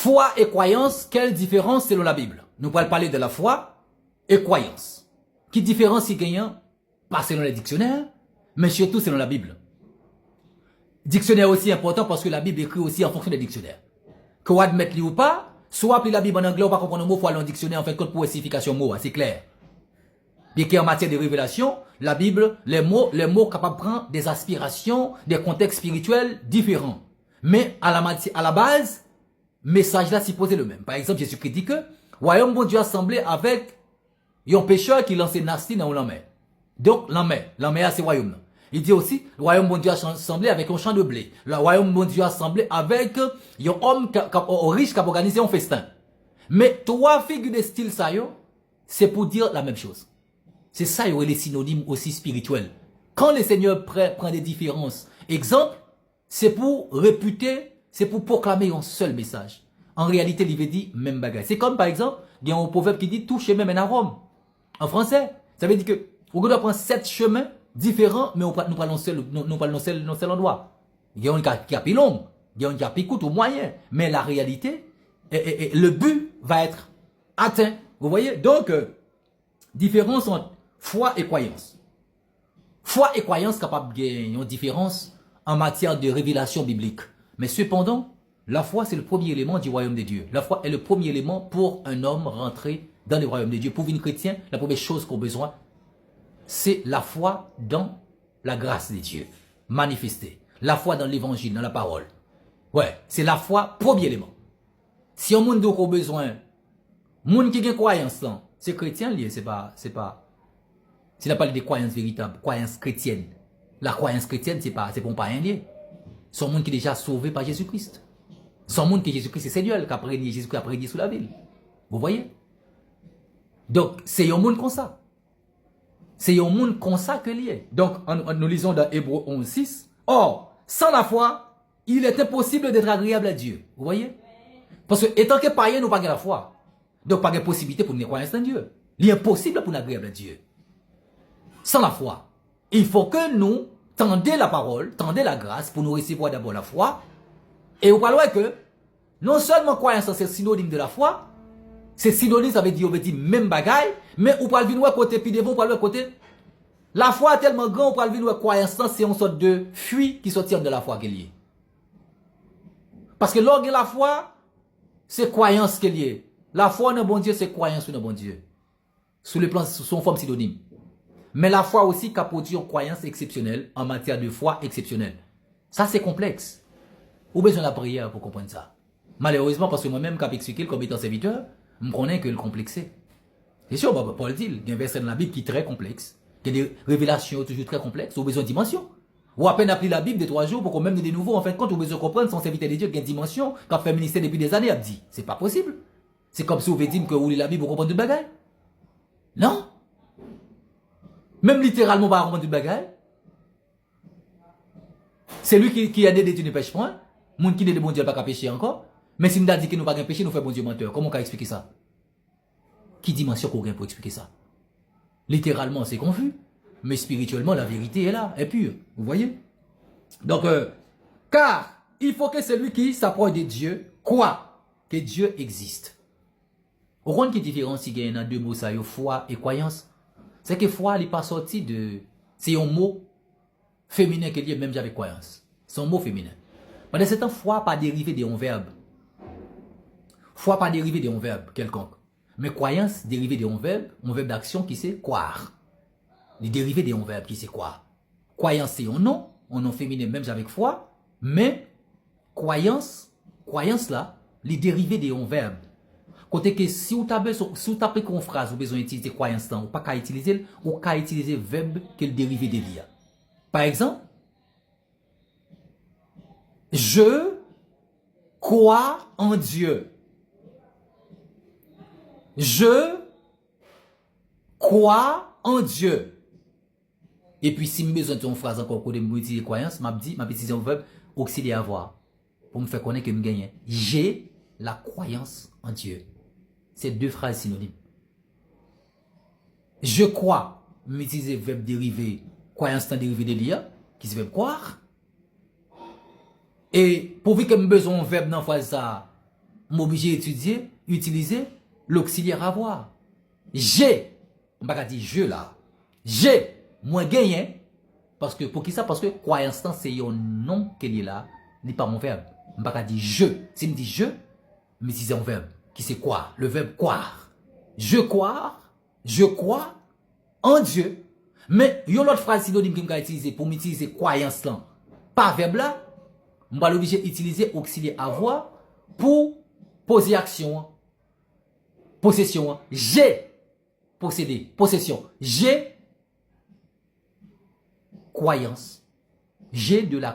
Foi et croyance, quelle différence selon la Bible? Nous allons parler de la foi et croyance. Qui différence y gagnant? Pas selon les dictionnaires, mais surtout selon la Bible. Dictionnaire aussi important parce que la Bible écrit aussi en fonction des dictionnaires. Que vous admettez ou pas, soit appeler la Bible en anglais ou pas comprendre un mot, il faut aller en dictionnaire en fait compte pour signification mot, c'est clair. Bien qu'en matière de révélation, la Bible, les mots capables de prendre des aspirations, des contextes spirituels différents. Mais à la base, message là, c'est posé le même. Par exemple, Jésus-Christ dit que, royaume bon Dieu assemblé avec un pécheur qui lançait nasty dans la mer. Donc, la mer, c'est royaume. Il dit aussi, le royaume bon Dieu assemblé avec un champ de blé. Le royaume bon Dieu assemblé avec un homme riche qui a organisé un festin. Mais trois figures de style ça, c'est pour dire la même chose. C'est ça, il y aurait les synonymes aussi spirituels. Quand le Seigneur prend des différences, exemple, c'est pour réputer, c'est pour proclamer un seul message. En réalité, il veut dire même bagage. C'est comme par exemple, il y a un proverbe qui dit tout chemin mène à Rome. En français, ça veut dire que on doit prendre 7 chemins différents, mais nous parlons seul endroit. Il y a un qui a plus long, il y a un qui a plus court ou moyen, mais la réalité, le but va être atteint. Vous voyez? Donc, différence entre foi et croyance. Foi et croyance capable de gagner une différence en matière de révélation biblique. Mais cependant, la foi c'est le premier élément du royaume de Dieu. La foi est le premier élément pour un homme rentrer dans le royaume de Dieu. Pour une chrétien, la première chose qu'on a besoin, c'est la foi dans la grâce de Dieu manifestée. La foi dans l'évangile, dans la parole. Ouais, c'est la foi, premier élément. Si on monde a besoin, monde qui a une croyance, c'est chrétien, c'est pas. S'il a parlé de croyances véritables, croyances chrétiennes. La croyance chrétienne, c'est pas un lié. C'est un monde qui est déjà sauvé par Jésus-Christ. C'est un monde que Jésus-Christ est Seigneur, qu'après Jésus-Christ a prédit sous la ville. Vous voyez? Donc, c'est un monde comme ça. C'est un monde comme ça que lié. Donc, nous lisons dans Hébreux 11:6. Or, sans la foi, il est impossible d'être agréable à Dieu. Vous voyez? Parce que, étant que païen, nous n'avons pas la foi. Donc, pas de possibilité pour nous croire en Dieu. Il est impossible pour nous agréable à Dieu. Sans la foi. Il faut que nous tendions la parole, tendions la grâce pour nous recevoir d'abord la foi. Et vous parlez que non seulement croyance c'est synonyme de la foi, c'est synonyme, ça veut dire même bagaille, mais vous parlez de côté, puis devant, vous parlez de côté. La foi est tellement grande, vous parlez de croyance, c'est une sorte de fuite qui sortit de la foi qu'elle est. Parce que l'orgue la foi, c'est croyance qu'elle est. La foi dans bon Dieu, c'est croyance dans bon Dieu. Sous le plan, sous son forme synonyme. Mais la foi aussi qui a produit une croyance exceptionnelle en matière de foi exceptionnelle. Ça, c'est complexe. Ou besoin de la prière pour comprendre ça. Malheureusement, parce que moi-même, quand j'explique comme étant serviteur, je me connais que le complexé. C'est sûr, Paul dit, il y a un verset dans la Bible qui est très complexe. Il y a des révélations toujours très complexes, ou besoin de dimension. Ou à peine appris la Bible de 3 jours pour qu'on même de nouveau, en fin de compte, ou besoin de comprendre son serviteur de Dieu qui a une dimension, qu'a fait ministère depuis des années, a dit. C'est pas possible. C'est comme si vous dit que vous lisez la Bible pour comprendre du bagage. Non. Même littéralement, pas comprendre du bagage. C'est lui qui a dit que tu ne pêches point. Moun qui dit de bon Dieu pas qu'à pécher encore. Mais si nous a dit que nous pas qu'à pécher, nous fait bon Dieu menteur. Comment on peut expliquer ça? Qui dimension qu'on pour expliquer ça? Littéralement, c'est confus. Mais spirituellement, la vérité est là, est pure. Vous voyez? Donc, car il faut que celui qui s'approche de Dieu croit que Dieu existe. Au rond qui différencie il y a deux mots, ça, foi et croyance. C'est que foi n'est pas sorti de. C'est un mot féminin qui est même avec croyance. C'est un mot féminin. Pendant ce temps, foi pas dérivé d'un verbe. Foi pas dérivé d'un verbe quelconque. Mais croyance dérivé d'un verbe, un verbe d'action qui c'est croire. Il est dérivé d'un verbe qui c'est croire. Croyance c'est un nom féminin même avec foi, mais croyance là, il est dérivé d'un verbe. Côté que si vous tapez une phrase, vous avez besoin d'utiliser croyance là, ou pas qu'à utiliser, ou qu'à utiliser verbe qui est dérivé de l'IA. Par exemple, je crois en Dieu. Je crois en Dieu. Et puis, si je besoin d'une phrase encore pour utiliser croyance, je vais utiliser un verbe auxiliaire avoir. Pour me faire connaître que je gagne. J'ai la croyance en Dieu. C'est deux phrases synonymes. Je crois, m'utiliser verbe dérivé, croyance dérivé de l'IA, qui se veut croire. Et pour que j'ai besoin d'un verbe dans la phrase ça, m'obligé d'étudier, utiliser l'auxiliaire avoir. J'ai, on va dire je là, j'ai, moins gagné, parce que, pour qui ça? Parce que croyance, c'est un nom qu'il est là, n'est pas mon verbe. On va dire je. Si me dit je, me disait un verbe, qui c'est quoi? Le verbe croire. Je crois en Dieu. Mais, il y a l'autre phrase synonyme que je vais utiliser pour m'utiliser croyance là. Pas verbe là, je vais l'obliger d'utiliser auxiliaire avoir pour poser action. Possession. J'ai possédé. Possession. J'ai croyance. J'ai de la